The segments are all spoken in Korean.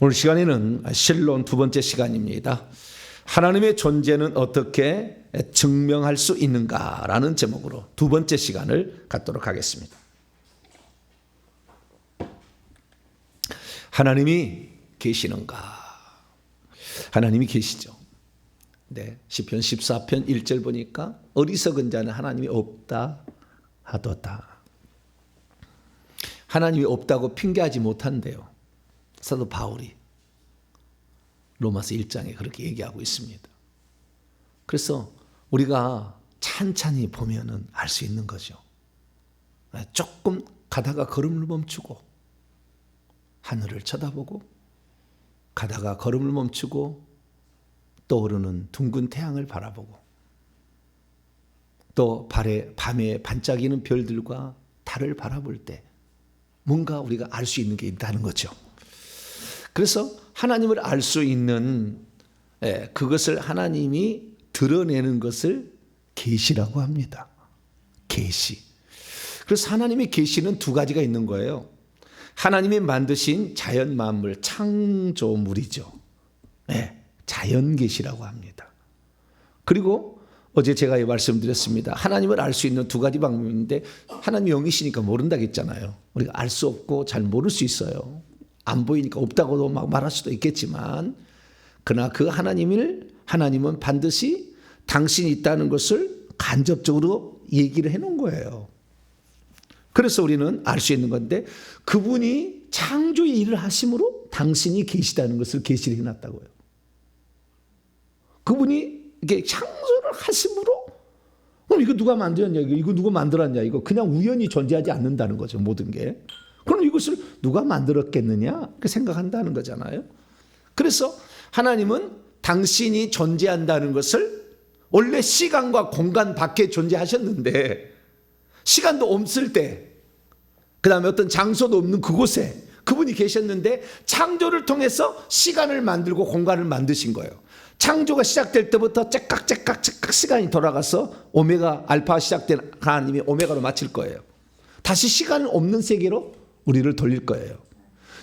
오늘 시간에는 실론 두 번째 시간입니다. 하나님의 존재는 어떻게 증명할 수 있는가라는 제목으로 두 번째 시간을 갖도록 하겠습니다. 하나님이 계시는가? 하나님이 계시죠. 네, 시편 14편 1절 보니까 어리석은 자는 하나님이 없다 하도다. 하나님이 없다고 핑계하지 못한대요. 사도 바울이 로마서 1장에 그렇게 얘기하고 있습니다. 그래서 우리가 찬찬히 보면은 알 수 있는 거죠. 조금 가다가 걸음을 멈추고 하늘을 쳐다보고 가다가 걸음을 멈추고 떠오르는 둥근 태양을 바라보고 또 밤에 반짝이는 별들과 달을 바라볼 때 뭔가 우리가 알 수 있는 게 있다는 거죠. 그래서 하나님을 알 수 있는 그것을 하나님이 드러내는 것을 계시라고 합니다. 계시. 그래서 하나님의 계시는 두 가지가 있는 거예요. 하나님이 만드신 자연 만물, 창조물이죠. 자연 계시라고 합니다. 그리고 어제 제가 말씀드렸습니다. 하나님을 알 수 있는 두 가지 방법인데 하나님이 영이시니까 모른다고 했잖아요. 우리가 알 수 없고 잘 모를 수 있어요. 안 보이니까 없다고도 막 말할 수도 있겠지만 그러나 그 하나님은 반드시 당신이 있다는 것을 간접적으로 얘기를 해놓은 거예요. 그래서 우리는 알 수 있는 건데 그분이 창조의 일을 하심으로 당신이 계시다는 것을 계시를 해놨다고요. 그분이 이게 창조를 하심으로 그럼 이거 누가 만들었냐, 이거 누가 만들었냐, 이거 그냥 우연히 존재하지 않는다는 거죠. 모든 게. 그럼 이것을 누가 만들었겠느냐 이렇게 생각한다는 거잖아요. 그래서 하나님은 당신이 존재한다는 것을 원래 시간과 공간 밖에 존재하셨는데 시간도 없을 때 그 다음에 어떤 장소도 없는 그곳에 그분이 계셨는데 창조를 통해서 시간을 만들고 공간을 만드신 거예요. 창조가 시작될 때부터 째깍째깍 시간이 돌아가서 오메가 알파 시작된 하나님이 오메가로 마칠 거예요. 다시 시간 없는 세계로 우리를 돌릴 거예요.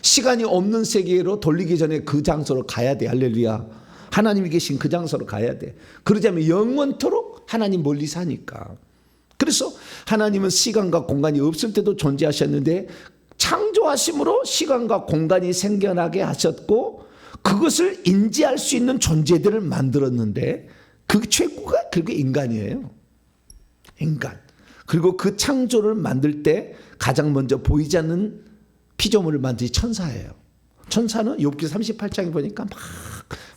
시간이 없는 세계로 돌리기 전에 그 장소로 가야 돼. 할렐루야. 하나님이 계신 그 장소로 가야 돼. 그러지 않으면 영원토록 하나님 멀리 사니까. 그래서 하나님은 시간과 공간이 없을 때도 존재하셨는데 창조하심으로 시간과 공간이 생겨나게 하셨고 그것을 인지할 수 있는 존재들을 만들었는데 그 최고가 그게 인간이에요. 인간. 그리고 그 창조를 만들 때 가장 먼저 보이지 않는 피조물을 만드신 천사예요. 천사는 욥기 38장에 보니까 막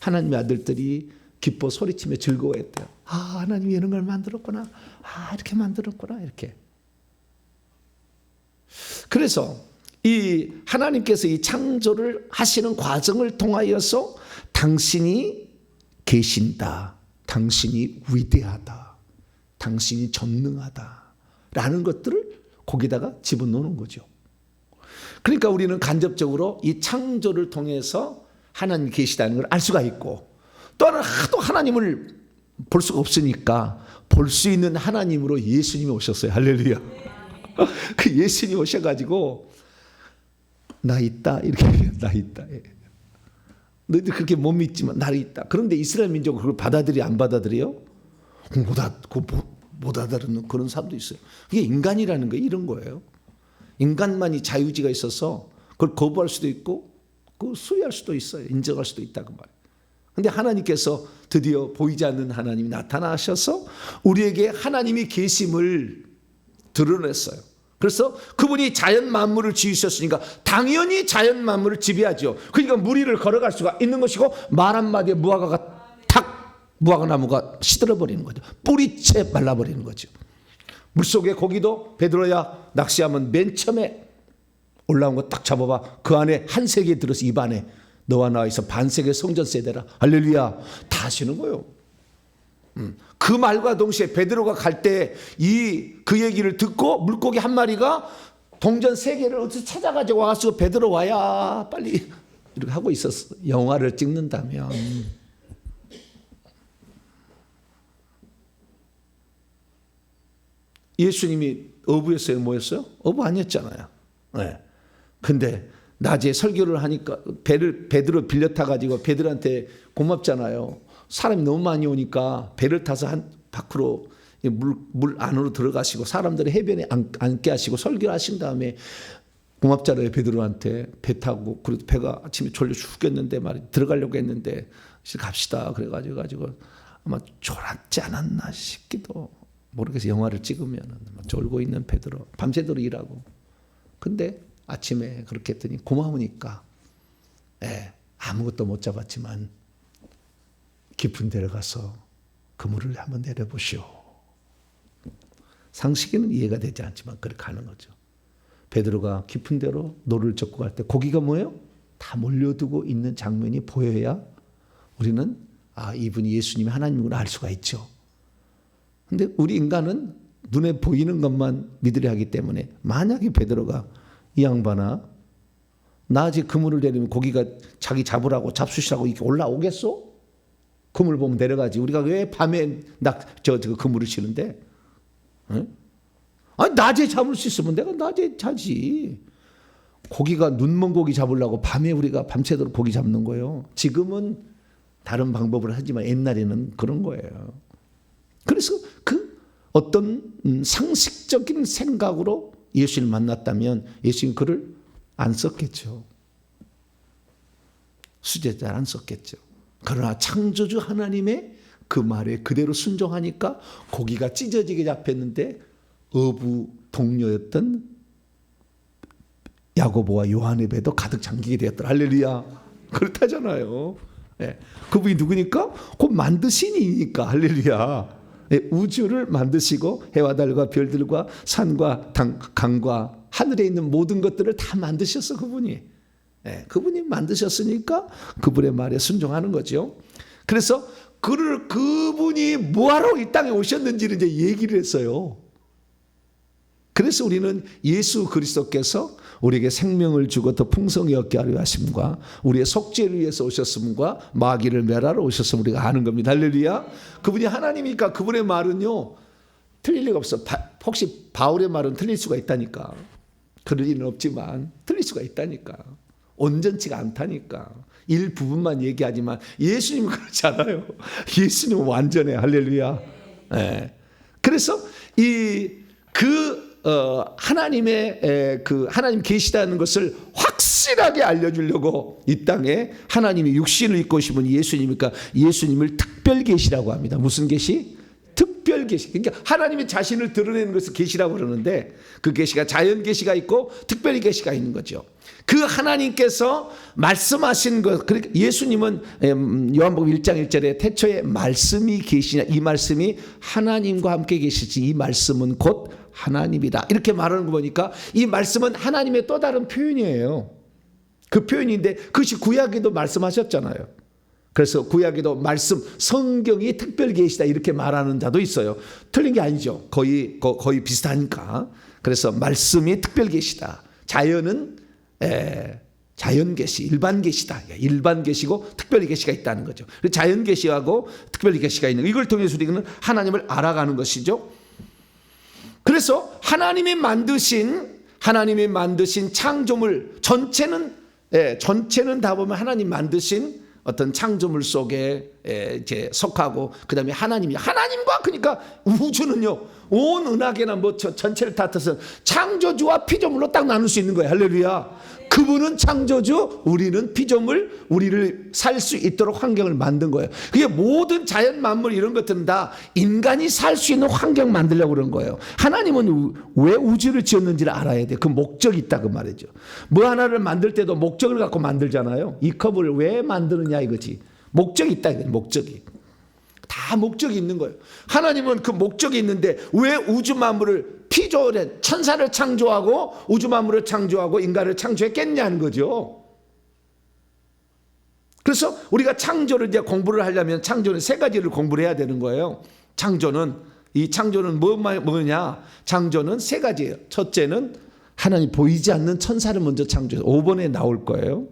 하나님의 아들들이 기뻐 소리치며 즐거워했대요. 하나님이 이런 걸 만들었구나. 이렇게 만들었구나. 이렇게. 그래서 이 하나님께서 이 창조를 하시는 과정을 통하여서 당신이 계신다. 당신이 위대하다. 당신이 전능하다. 라는 것들을 거기다가 집어넣는 거죠. 그러니까 우리는 간접적으로 이 창조를 통해서 하나님이 계시다는 걸 알 수가 있고 또 하나도 하나님을 볼 수가 없으니까 볼 수 있는 하나님으로 예수님이 오셨어요. 할렐루야. 그 예수님이 오셔가지고 나 있다 이렇게 나 있다. 너희들 그렇게 못 믿지만 나 있다. 그런데 이스라엘 민족은 그걸 받아들여 안 받아들여요? 못 알아듣는 그런 사람도 있어요. 그게 인간이라는 게 이런 거예요. 인간만이 자유지가 있어서 그걸 거부할 수도 있고 그걸 수리할 수도 있어요. 인정할 수도 있다고 말이에요. 그런데 하나님께서 드디어 보이지 않는 하나님이 나타나셔서 우리에게 하나님이 계심을 드러냈어요. 그래서 그분이 자연 만물을 지으셨으니까 당연히 자연 만물을 지배하죠. 그러니까 무리를 걸어갈 수가 있는 것이고 말 한마디에 무화과 나무가 시들어버리는 거죠. 뿌리채 말라버리는 거죠. 물속에 고기도 베드로야 낚시하면 맨 처음에 올라온 거 딱 잡아봐. 그 안에 한 세계 들어서 입 안에 너와 나에서 반세계 성전 세대라. 할렐루야. 다 하시는 거예요. 그 말과 동시에 베드로가 갈 때 그 얘기를 듣고 물고기 한 마리가 동전 세 개를 어디서 찾아가지고 와서 베드로 와야 빨리 이렇게 하고 있었어. 영화를 찍는다면. 예수님이 어부였어요? 뭐였어요? 어부 아니었잖아요. 네. 근데 낮에 설교를 하니까 배들을 빌려 타가지고 배들한테 고맙잖아요. 사람이 너무 많이 오니까 배를 타서 밖으로 물 안으로 들어가시고 사람들을 해변에 앉게 하시고 설교를 하신 다음에 고맙잖아요. 베드로한테. 배 타고 그래도 배가 아침에 졸려 죽겠는데 말이 들어가려고 했는데 갑시다 그래가지고 아마 졸았지 않았나 싶기도 모르겠어요. 영화를 찍으면 졸고 있는 베드로 밤새도록 일하고 근데 아침에 그렇게 했더니 고마우니까 아무것도 못 잡았지만 깊은 데를 가서 그물을 한번 내려보시오. 상식에는 이해가 되지 않지만 그렇게 하는 거죠. 베드로가 깊은 데로 노를 젓고 갈 때 고기가 뭐예요? 다 몰려두고 있는 장면이 보여야 우리는 이분이 예수님이 하나님으로 알 수가 있죠. 근데 우리 인간은 눈에 보이는 것만 믿으려 하기 때문에 만약에 베드로가 이 양반아 낮에 그물을 내리면 고기가 자기 잡으라고 잡수시라고 이렇게 올라오겠어? 그물 보면 내려가지. 우리가 왜 밤에 그물을 치는데? 응? 낮에 잡을 수 있으면 내가 낮에 자지. 고기가 눈먼 고기 잡으려고 밤에 우리가 밤새도록 고기 잡는 거예요. 지금은 다른 방법을 하지만 옛날에는 그런 거예요. 그래서 그 어떤 상식적인 생각으로 예수님을 만났다면 예수님 글을 안 썼겠죠. 수제자를 안 썼겠죠. 그러나 창조주 하나님의 그 말에 그대로 순종하니까 고기가 찢어지게 잡혔는데 어부 동료였던 야고보와 요한의 배도 가득 잠기게 되었더라. 할렐루야. 그렇다잖아요. 그분이 누구니까? 곧 만드신이니까. 할렐루야. 우주를 만드시고 해와 달과 별들과 산과 강과 하늘에 있는 모든 것들을 다 만드셨어. 그분이. 그분이 만드셨으니까 그분의 말에 순종하는 거죠. 그래서 그분이 뭐하러 이 땅에 오셨는지를 이제 얘기를 했어요. 그래서 우리는 예수 그리스도께서 우리에게 생명을 주고 더 풍성히 얻게 하려 하심과 우리의 속죄를 위해서 오셨음과 마귀를 멸하러 오셨음 우리가 아는 겁니다. 할렐루야. 그분이 하나님이니까 그분의 말은요 틀릴 리가 없어. 혹시 바울의 말은 틀릴 수가 있다니까. 그럴 리는 없지만 틀릴 수가 있다니까. 온전치가 않다니까. 일부분만 얘기하지만 예수님은 그렇지 않아요. 예수님은 완전해. 할렐루야. 그래서 하나님의 하나님 계시다는 것을 확실하게 알려주려고 이 땅에 하나님이 육신을 입고 오신 분이 예수님이니까 예수님을 특별 계시라고 합니다. 무슨 계시? 특별 계시. 그러니까 하나님의 자신을 드러내는 것을 계시라고 그러는데 그 계시가 자연 계시가 있고 특별 계시가 있는 거죠. 그 하나님께서 말씀하신 것, 그러니까 예수님은 요한복음 1장 1절에 태초에 말씀이 계시냐, 이 말씀이 하나님과 함께 계시지 이 말씀은 곧 하나님이다. 이렇게 말하는 거 보니까 이 말씀은 하나님의 또 다른 표현이에요. 그 표현인데 그것이 구약에도 말씀하셨잖아요. 그래서 구약에도 말씀, 성경이 특별 계시다 이렇게 말하는 자도 있어요. 틀린 게 아니죠. 거의 비슷하니까. 그래서 말씀이 특별 계시다. 자연은 자연 계시, 일반 계시다. 일반 계시고 특별 계시가 있다는 거죠. 자연 계시하고 특별 계시가 있는 거. 이걸 통해서 우리는 하나님을 알아가는 것이죠. 그래서 하나님이 만드신 창조물 전체는 다 보면 하나님 만드신 어떤 창조물 속에 이제 속하고 그다음에 하나님과 그러니까 우주는요 온 은하계나 전체를 다 뜻은 창조주와 피조물로 딱 나눌 수 있는 거예요. 할렐루야. 그분은 창조주, 우리는 피조물, 우리를 살 수 있도록 환경을 만든 거예요. 그게 모든 자연 만물 이런 것들은 다 인간이 살 수 있는 환경 만들려고 그런 거예요. 하나님은 왜 우주를 지었는지를 알아야 돼요. 그 목적이 있다 그 말이죠. 뭐 하나를 만들 때도 목적을 갖고 만들잖아요. 이 컵을 왜 만드느냐 이거지. 목적이 있다 이거지. 목적이. 다 목적이 있는 거예요. 하나님은 그 목적이 있는데 왜 우주 만물을 피조를 천사를 창조하고 우주 만물을 창조하고 인간을 창조했겠냐는 거죠. 그래서 우리가 창조를 이제 공부를 하려면 창조는 세 가지를 공부를 해야 되는 거예요. 창조는 뭐냐? 창조는 세 가지예요. 첫째는 하나님 보이지 않는 천사를 먼저 창조해서 5번에 나올 거예요.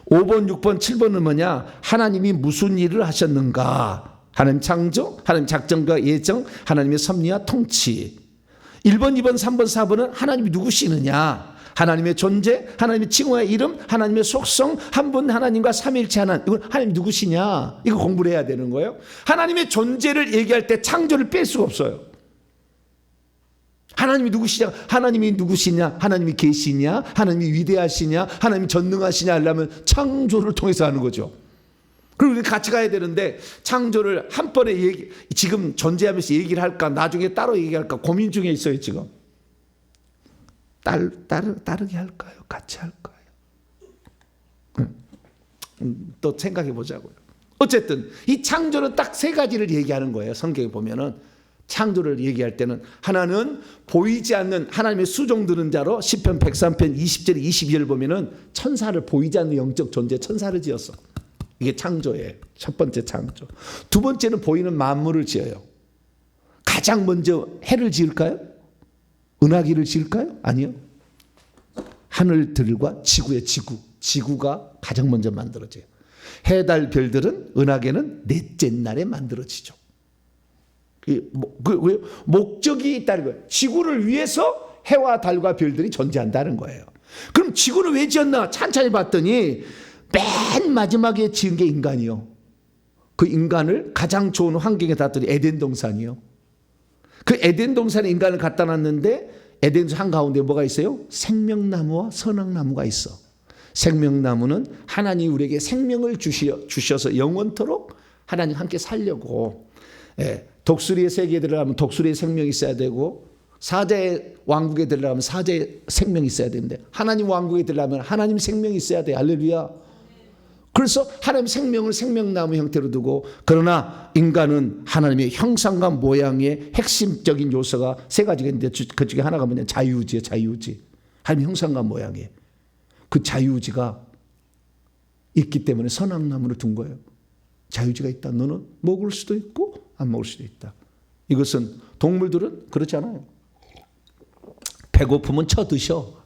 5번, 6번, 7번은 뭐냐? 하나님이 무슨 일을 하셨는가? 하나님 창조, 하나님 작정과 예정, 하나님의 섭리와 통치. 1번, 2번, 3번, 4번은 하나님이 누구시느냐? 하나님의 존재, 하나님의 칭호의 이름, 하나님의 속성, 한 분 하나님과 삼위일체 하나님. 이건 하나님 누구시냐? 이거 공부를 해야 되는 거예요. 하나님의 존재를 얘기할 때 창조를 뺄 수가 없어요. 하나님이 누구시냐? 하나님이 누구시냐? 하나님이 계시냐? 하나님이 위대하시냐? 하나님이 전능하시냐 하려면 창조를 통해서 하는 거죠. 그리고 우리 같이 가야 되는데 창조를 한 번에 지금 존재하면서 얘기를 할까? 나중에 따로 얘기할까? 고민 중에 있어요 지금. 따르게 할까요? 같이 할까요? 또 생각해 보자고요. 어쨌든 이 창조는 딱 세 가지를 얘기하는 거예요. 성경에 보면은 창조를 얘기할 때는 하나는 보이지 않는 하나님의 수종 드는 자로 시편 103편 20절 22절 보면은 천사를 보이지 않는 영적 존재 천사를 지었어. 이게 창조예요. 첫 번째 창조. 두 번째는 보이는 만물을 지어요. 가장 먼저 해를 지을까요? 은하기를 지을까요? 아니요. 하늘들과 지구의 지구가 가장 먼저 만들어져요. 해, 달, 별들은 은하계는 넷째 날에 만들어지죠. 목적이 있다는 거예요. 지구를 위해서 해와 달과 별들이 존재한다는 거예요. 그럼 지구는 왜 지었나? 찬찬히 봤더니 맨 마지막에 지은 게 인간이요. 그 인간을 가장 좋은 환경에 놨더니 에덴 동산이요. 그 에덴 동산에 인간을 갖다 놨는데 에덴 한가운데 뭐가 있어요? 생명나무와 선악나무가 있어. 생명나무는 하나님이 우리에게 생명을 주셔서 영원토록 하나님 함께 살려고. 독수리의 세계에 들어가면 독수리의 생명이 있어야 되고 사자의 왕국에 들어가면 사자의 생명이 있어야 되는데 하나님 왕국에 들어가면 하나님 생명이 있어야 돼. 할렐루야. 그래서 하나님 생명을 생명나무 형태로 두고 그러나 인간은 하나님의 형상과 모양의 핵심적인 요소가 세 가지가 있는데 그 중에 하나가 뭐냐? 자유의지예요. 자유의지. 하나님 형상과 모양의 그 자유의지가 있기 때문에 선악나무를 둔 거예요. 자유의지가 있다. 너는 먹을 수도 있고 안 먹을 수도 있다. 이것은 동물들은 그렇지 않아요. 배고프면 쳐드셔.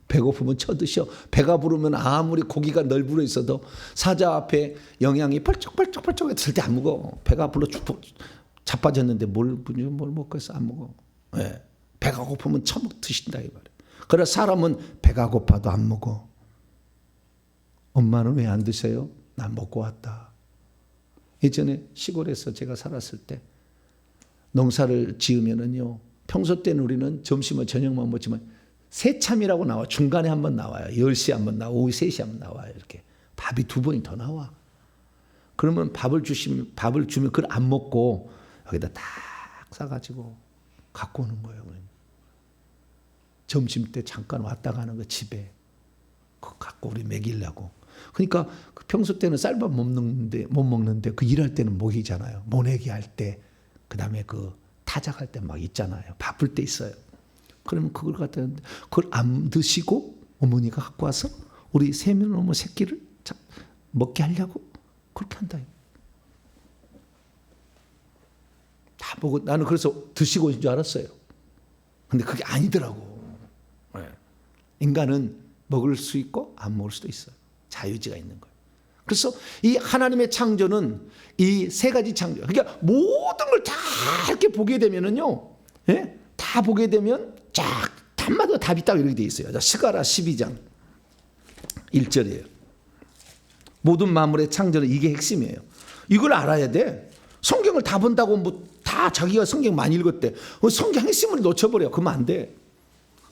배고프면 쳐드셔. 배가 부르면 아무리 고기가 널브러 있어도 사자 앞에 영양이 펄쩍펄쩍 했을 때 안 먹어. 배가 불러 자빠졌는데 뭘 먹겠어? 안 먹어. 네. 배가 고프면 처먹 드신다 이 말이에요. 그러나 사람은 배가 고파도 안 먹어. 엄마는 왜 안 드세요? 난 먹고 왔다. 예전에 시골에서 제가 살았을 때 농사를 지으면은요. 평소 때는 우리는 점심과 저녁만 먹지만 새참이라고 나와. 중간에 한번 나와요. 10시에 한번 나와. 오후 3시에 한번 나와요. 이렇게. 밥이 2번이 더 나와. 그러면 밥을 주면 그걸 안 먹고 여기다 딱 싸가지고 갖고 오는 거예요. 점심 때 잠깐 왔다 가는 거 집에. 그거 갖고 우리 먹이려고. 그러니까 평소 때는 쌀밥 못 먹는데 그 일할 때는 먹이잖아요. 모내기 할 때. 그 다음에 그 타작할 때 막 있잖아요. 바쁠 때 있어요. 그러면 그걸 갖다 했는데 그걸 안 드시고 어머니가 갖고 와서 우리 세면어머 새끼를 먹게 하려고 그렇게 한다. 다 보고 나는 그래서 드시고 있는 줄 알았어요. 근데 그게 아니더라고. 인간은 먹을 수 있고 안 먹을 수도 있어요. 자유지가 있는 거예요. 그래서 이 하나님의 창조는 이 세 가지 창조. 그러니까 모든 걸 다 이렇게 보게 되면은요. 다 보게 되면 쫙 답마다 답이 딱 이렇게 돼 있어요. 스가랴 12장 1절이에요. 모든 만물의 창조는 이게 핵심이에요. 이걸 알아야 돼. 성경을 다 본다고 뭐 다 자기가 성경 많이 읽었대. 성경 핵심을 놓쳐버려. 그러면 안 돼.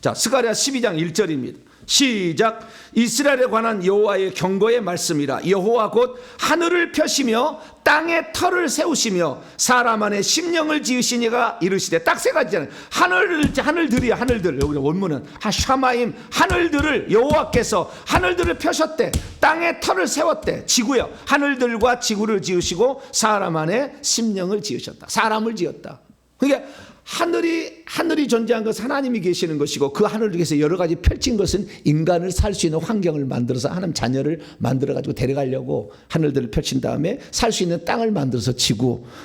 자, 스가랴 12장 1절입니다. 시작. 이스라엘에 관한 여호와의 경고의 말씀이라. 여호와 곧 하늘을 펴시며 땅에 터를 세우시며 사람 안에 심령을 지으시니가 이르시되. 딱 세 가지잖아요. 하늘들이야. 하늘들. 여기 원문은 샤마임. 하늘들을 여호와께서 하늘들을 펴셨대. 땅에 터를 세웠대. 지구요. 하늘들과 지구를 지으시고 사람 안에 심령을 지으셨다. 사람을 지었다. 그러니까 하늘이 존재한 것은 하나님이 계시는 것이고 그 하늘 중에서 여러 가지 펼친 것은 인간을 살 수 있는 환경을 만들어서 하나님 자녀를 만들어가지고 데려가려고 하늘들을 펼친 다음에 살 수 있는 땅을 만들어서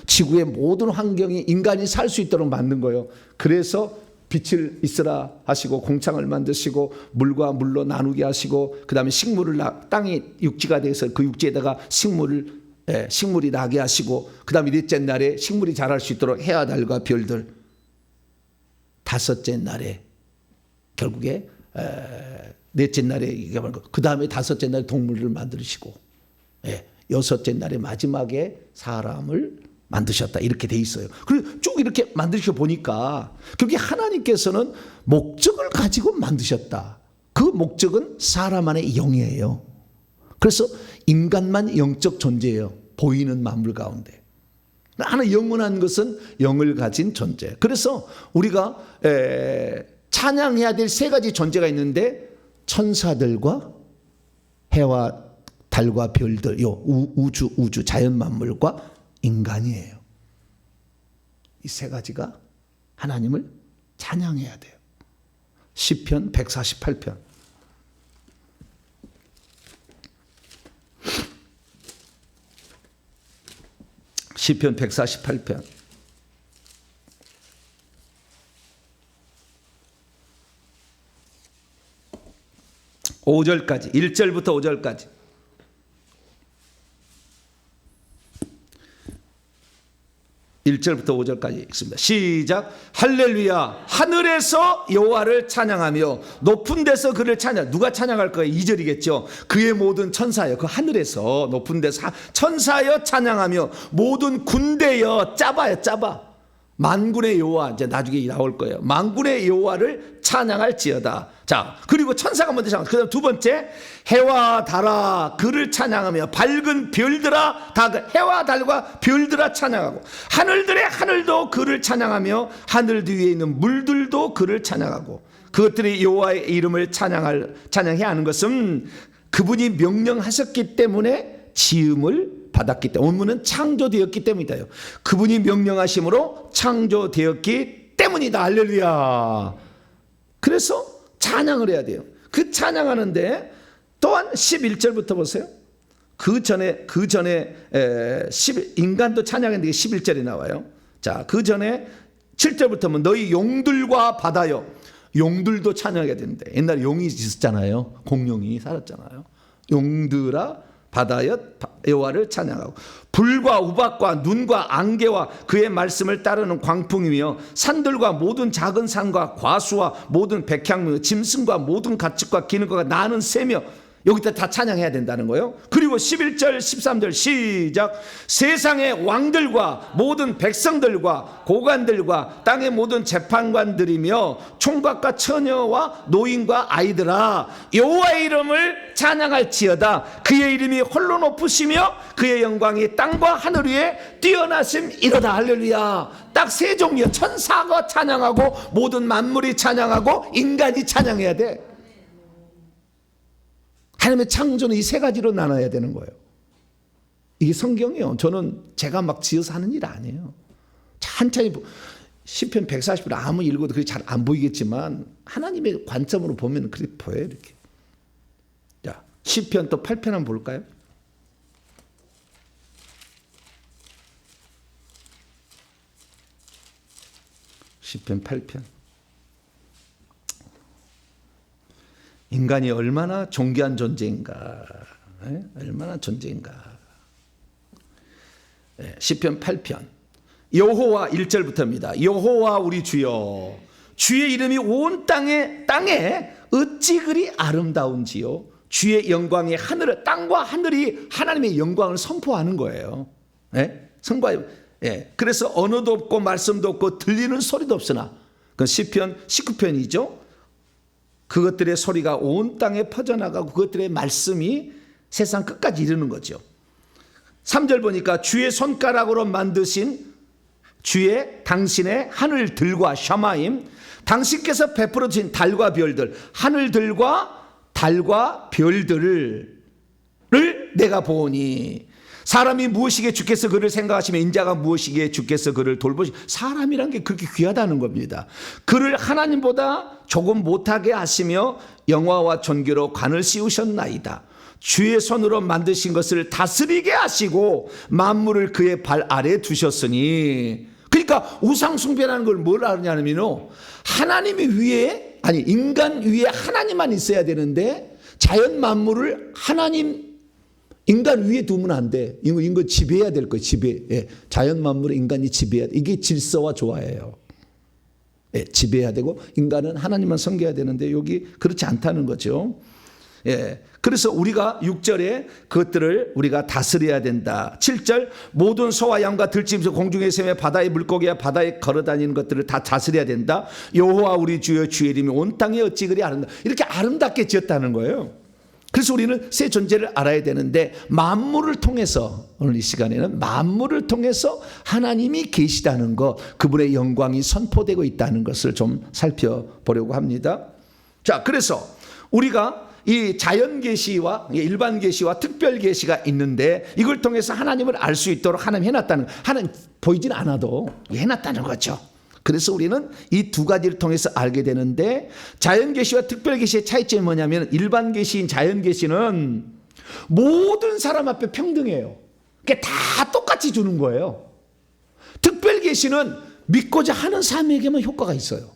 지구의 모든 환경이 인간이 살 수 있도록 만든 거예요. 그래서 빛을 있으라 하시고 공창을 만드시고 물과 물로 나누게 하시고 그 다음에 식물을 땅이 육지가 돼서 그 육지에다가 식물이 나게 하시고 그 다음에 넷째 날에 식물이 자랄 수 있도록 해와 달과 별들 다섯째 날에 결국에 넷째 날에 그 다음에 다섯째 날에 동물을 만드시고 여섯째 날에 마지막에 사람을 만드셨다 이렇게 돼 있어요. 그리고 쭉 이렇게 만드셔 보니까 그게 하나님께서는 목적을 가지고 만드셨다. 그 목적은 사람 안의 영이에요. 그래서 인간만 영적 존재예요. 보이는 만물 가운데. 하나 영원한 것은 영을 가진 존재. 그래서 우리가 찬양해야 될 세 가지 존재가 있는데 천사들과 해와 달과 별들, 우주 자연 만물과 인간이에요. 이 세 가지가 하나님을 찬양해야 돼요. 시편 148편. 시편 148편. 5절까지 1절부터 5절까지. (1절부터 5절까지) 읽습니다. 시작. 할렐루야. 하늘에서 여호와를 찬양하며 높은 데서 그를 찬양. 누가 찬양할 거예요? 2절이겠죠. 그의 모든 천사여, 그 하늘에서 높은 데서 천사여 찬양하며 모든 군대여, 짜봐요, 짜봐. 만군의 여호와, 이제 나중에 나올 거예요. 만군의 여호와를 찬양할지어다. 자, 그리고 천사가 먼저 찬양. 그다음 두 번째, 해와 달아 그를 찬양하며 밝은 별들아 다 해와 달과 별들아 찬양하고 하늘들의 하늘도 그를 찬양하며 하늘 위에 있는 물들도 그를 찬양하고 그것들이 여호와의 이름을 찬양해야 하는 것은 그분이 명령하셨기 때문에 지음을 받았기 때문에, 원문은 창조되었기 때문이다요. 그분이 명령하심으로 창조되었기 때문이다. 할렐루야. 그래서 찬양을 해야 돼요. 그 찬양하는데 또한 11절부터 보세요. 그 전에 인간도 찬양했는데 11절이 나와요. 자, 그 전에 7절부터 보면 너희 용들과 바다요. 용들도 찬양해야 되는데, 옛날에 용이 있었잖아요. 공룡이 살았잖아요. 용들아 바다여 여호와를 찬양하고 불과 우박과 눈과 안개와 그의 말씀을 따르는 광풍이며 산들과 모든 작은 산과 과수와 모든 백향무 짐승과 모든 가축과 기능과 나는 새며, 여기다 다 찬양해야 된다는 거예요. 그리고 11절 13절 시작. 세상의 왕들과 모든 백성들과 고관들과 땅의 모든 재판관들이며 총각과 처녀와 노인과 아이들아 여호와의 이름을 찬양할지어다. 그의 이름이 홀로 높으시며 그의 영광이 땅과 하늘 위에 뛰어나심이로다. 할렐루야. 딱 세 종류, 천사가 찬양하고 모든 만물이 찬양하고 인간이 찬양해야 돼. 하나님의 창조는 이 세 가지로 나눠야 되는 거예요. 이게 성경이요. 저는 제가 막 지어서 하는 일 아니에요. 천천히 시편 140편 아무 읽어도 그게 잘 안 보이겠지만 하나님의 관점으로 보면 그렇게 보여요. 이렇게. 자, 시편 또 8편 한번 볼까요? 시편 8편. 인간이 얼마나 존귀한 존재인가, 얼마나 존재인가. 시편 8편 여호와 1절부터입니다. 여호와 우리 주여, 주의 이름이 온 땅에 어찌 그리 아름다운지요. 주의 영광이 하늘을, 땅과 하늘이 하나님의 영광을 선포하는 거예요. 선포해요. 그래서 언어도 없고 말씀도 없고 들리는 소리도 없으나, 그 시편 19편이죠. 그것들의 소리가 온 땅에 퍼져나가고 그것들의 말씀이 세상 끝까지 이르는 거죠. 3절 보니까 주의 손가락으로 만드신 당신의 하늘들과 샤마임, 당신께서 베풀어 주신 달과 별들, 하늘들과 달과 별들을 내가 보니 사람이 무엇이기에 주께서 그를 생각하시며 인자가 무엇이기에 주께서 그를 돌보시. 사람이란 게 그렇게 귀하다는 겁니다. 그를 하나님보다 조금 못하게 하시며 영화와 존귀로 관을 씌우셨나이다. 주의 손으로 만드신 것을 다스리게 하시고 만물을 그의 발 아래 두셨으니. 그러니까 우상 숭배라는 걸 뭘 하느냐면요, 하나님이 위에, 아니 인간 위에 하나님만 있어야 되는데 자연 만물을 인간 위에 두면 안 돼. 인간 지배해야 될 거예요. 지배. 자연 만물을 인간이 지배해야 돼. 이게 질서와 조화예요. 지배해야 되고 인간은 하나님만 섬겨야 되는데 여기 그렇지 않다는 거죠. 그래서 우리가 6절에 그것들을 우리가 다스려야 된다. 7절 모든 소와 양과 들짐승 공중의 새며 바다의 물고기와 바다에 걸어다니는 것들을 다 다스려야 된다. 여호와 우리 주여 주의 이름이 온 땅에 어찌 그리 아름다. 이렇게 아름답게 지었다는 거예요. 그래서 우리는 새 존재를 알아야 되는데 만물을 통해서 오늘 이 시간에는 만물을 통해서 하나님이 계시다는 것, 그분의 영광이 선포되고 있다는 것을 좀 살펴보려고 합니다. 자, 그래서 우리가 이 자연 계시와 일반 계시와 특별 계시가 있는데 이걸 통해서 하나님을 알 수 있도록 하나님 해놨다는, 하나님 보이진 않아도 해놨다는 거죠. 그래서 우리는 이 두 가지를 통해서 알게 되는데 자연 계시와 특별 계시의 차이점이 뭐냐면 일반 계시인 자연 계시는 모든 사람 앞에 평등해요. 그게 다 똑같이 주는 거예요. 특별 계시는 믿고자 하는 사람에게만 효과가 있어요.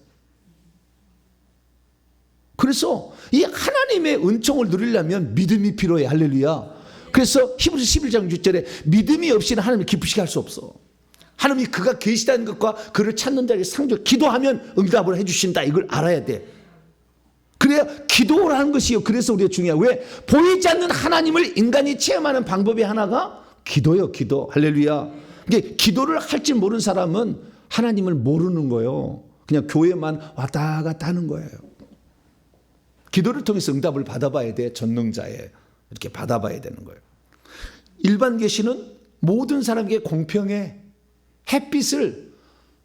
그래서 이 하나님의 은총을 누리려면 믿음이 필요해. 할렐루야. 그래서 히브리서 11장 6절에 믿음이 없이는 하나님을 기쁘시게 할 수 없어. 하나님이 그가 계시다는 것과 그를 찾는 자에게 상주, 기도하면 응답을 해주신다. 이걸 알아야 돼. 그래야 기도를 하는 것이요. 그래서 우리가 중요해요. 왜? 보이지 않는 하나님을 인간이 체험하는 방법이 하나가 기도예요. 기도. 할렐루야. 이게 기도를 할 줄 모르는 사람은 하나님을 모르는 거예요. 그냥 교회만 왔다 갔다 하는 거예요. 기도를 통해서 응답을 받아봐야 돼. 전능자에 이렇게 받아봐야 되는 거예요. 일반 계시는 모든 사람에게 공평해. 햇빛을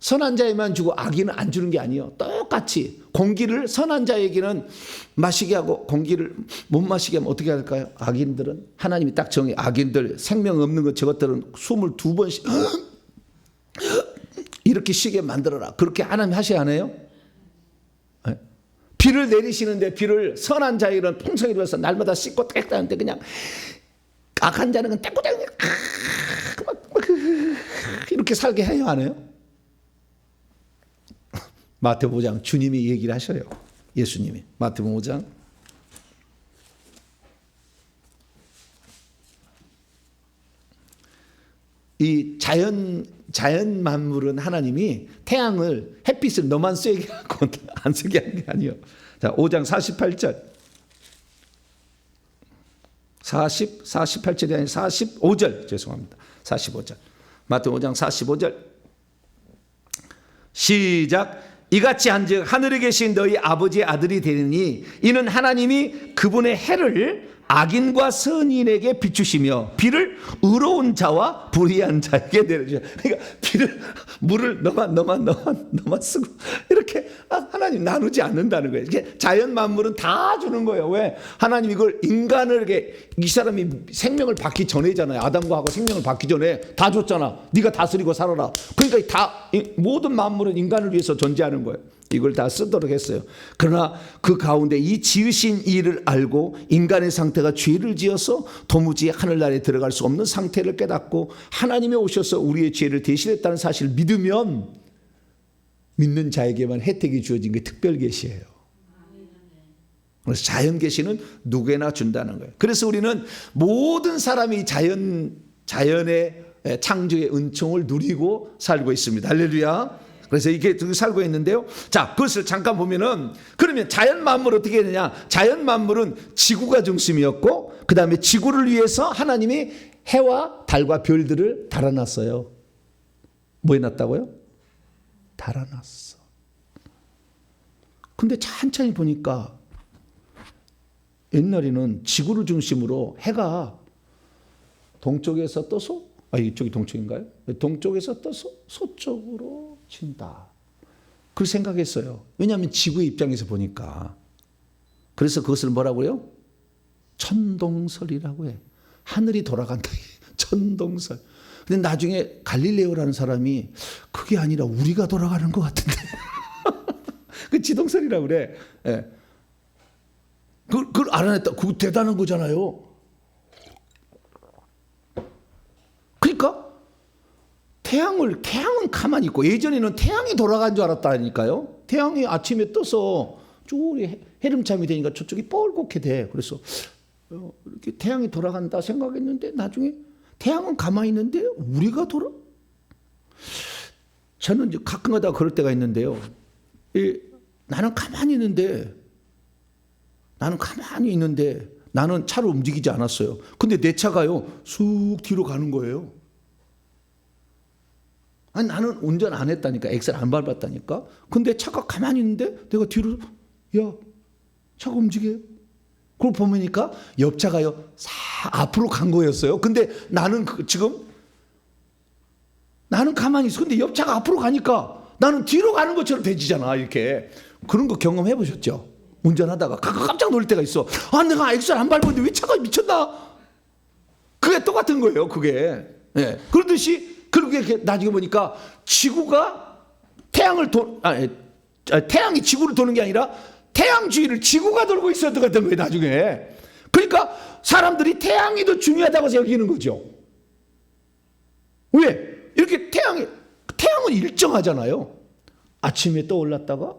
선한 자에만 주고 악인은 안 주는 게 아니에요. 똑같이 공기를 선한 자에게는 마시게 하고 공기를 못 마시게 하면 어떻게 할까요? 악인들은 하나님이 딱 정해. 악인들 생명 없는 것 저것들은 숨을 2번씩 이렇게 쉬게 만들어라. 그렇게 하나님 하셔야 하나요? 비를 내리시는데 비를 선한 자에게는 풍성히 들어서 날마다 씻고 떼다는데 그냥 악한 자는 그냥 떼고 이렇게 살게 해요, 안 해요? 마태복음 5장 주님이 얘기를 하셔요. 예수님이 마태복음 5장 이 자연 만물은 하나님이 태양을 햇빛을 너만 쐬게 하고 안 쐬게 하는 게 아니에요. 자, 5장 48절 48절이 아니라 45절 죄송합니다. 45절 마태복음 5장 45절 시작. 이같이 한즉 하늘에 계신 너희 아버지의 아들이 되느니 이는 하나님이 그분의 해를 악인과 선인에게 비추시며 비를 의로운 자와 불의한 자에게 내려주셔. 그러니까 비를 물을 너만 쓰고 이렇게 하나님 나누지 않는다는 거예요. 이렇게 자연 만물은 다 주는 거예요. 왜? 하나님 이걸 인간을 이렇게 이 사람이 생명을 받기 전에잖아요. 아담과 하고 생명을 받기 전에 다 줬잖아. 네가 다스리고 살아라. 그러니까 다 모든 만물은 인간을 위해서 존재하는 거예요. 이걸 다 쓰도록 했어요. 그러나 그 가운데 이 지으신 이를 알고 인간의 상태가 죄를 지어서 도무지 하늘나라에 들어갈 수 없는 상태를 깨닫고 하나님이 오셔서 우리의 죄를 대신했다는 사실을 믿으면 믿는 자에게만 혜택이 주어진 게 특별 계시예요. 그래서 자연 계시는 누구에나 준다는 거예요. 그래서 우리는 모든 사람이 자연의 창조의 은총을 누리고 살고 있습니다. 할렐루야. 그래서 이게 살고 있는데요. 자, 그것을 잠깐 보면은 그러면 자연 만물 어떻게 되냐? 자연 만물은 지구가 중심이었고 그 다음에 지구를 위해서 하나님이 해와 달과 별들을 달아놨어요. 뭐 해놨다고요? 달아놨어. 근데 천천히 보니까 옛날에는 지구를 중심으로 해가 동쪽에서 떠서 이쪽이 동쪽인가요? 동쪽에서 떠서 서쪽으로 친다. 그 생각했어요. 왜냐하면 지구의 입장에서 보니까. 그래서 그것을 뭐라고요? 천동설이라고 해. 하늘이 돌아간다. 천동설. 근데 나중에 갈릴레오라는 사람이 그게 아니라 우리가 돌아가는 것 같은데. 그 지동설이라고 그래. 예. 그걸 알아냈다. 그거 대단한 거잖아요. 그러니까 태양은 가만히 있고 예전에는 태양이 돌아간 줄 알았다니까요. 태양이 아침에 떠서 쭉 해름참이 되니까 저쪽이 뻘겋게 돼. 그래서 이렇게 태양이 돌아간다 생각했는데 나중에 태양은 가만히 있는데 우리가 저는 이제 가끔가다 그럴 때가 있는데요. 나는 가만히 있는데 나는 차를 움직이지 않았어요. 근데 내 차가요 쑥 뒤로 가는 거예요. 아니 나는 운전 안 했다니까. 엑셀 안 밟았다니까. 근데 차가 가만히 있는데 내가 뒤로 야 차가 움직여요. 그걸 보니까 옆차가요 싹 앞으로 간 거였어요. 근데 나는 나는 가만히 있어. 근데 옆차가 앞으로 가니까 나는 뒤로 가는 것처럼 되지잖아. 이렇게. 그런 거 경험해 보셨죠? 운전하다가 깜짝 놀랄 때가 있어. 아 내가 엑셀 안 밟았는데 왜 차가 미쳤나? 그게 똑같은 거예요. 그게. 예. 그러듯이 그렇게 나중에 보니까 지구가 태양이 지구를 도는 게 아니라 태양 주위를 지구가 돌고 있었던 것 같은 거예요. 나중에. 그러니까 사람들이 태양이 더 중요하다고 여기는 거죠. 왜? 이렇게 태양은 일정하잖아요. 아침에 떠올랐다가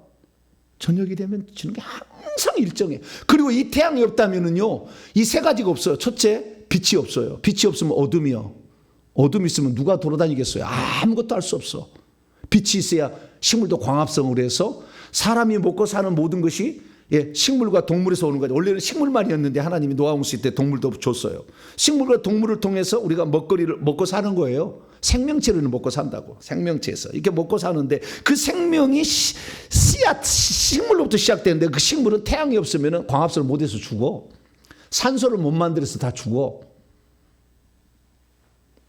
저녁이 되면 지는 게 항상 일정해. 그리고 이 태양이 없다면은요, 이 세 가지가 없어요. 첫째, 빛이 없어요. 빛이 없으면 어둠이요. 어둠이 있으면 누가 돌아다니겠어요? 아무것도 할 수 없어. 빛이 있어야 식물도 광합성을 해서 사람이 먹고 사는 모든 것이 식물과 동물에서 오는 거죠. 원래는 식물만이었는데 하나님이 노아홍수 때 동물도 줬어요. 식물과 동물을 통해서 우리가 먹거리를 먹고 사는 거예요. 생명체를 먹고 산다고. 생명체에서 이렇게 먹고 사는데 그 생명이 씨앗 식물로부터 시작되는데 그 식물은 태양이 없으면 광합성을 못해서 죽어. 산소를 못 만들어서 다 죽어.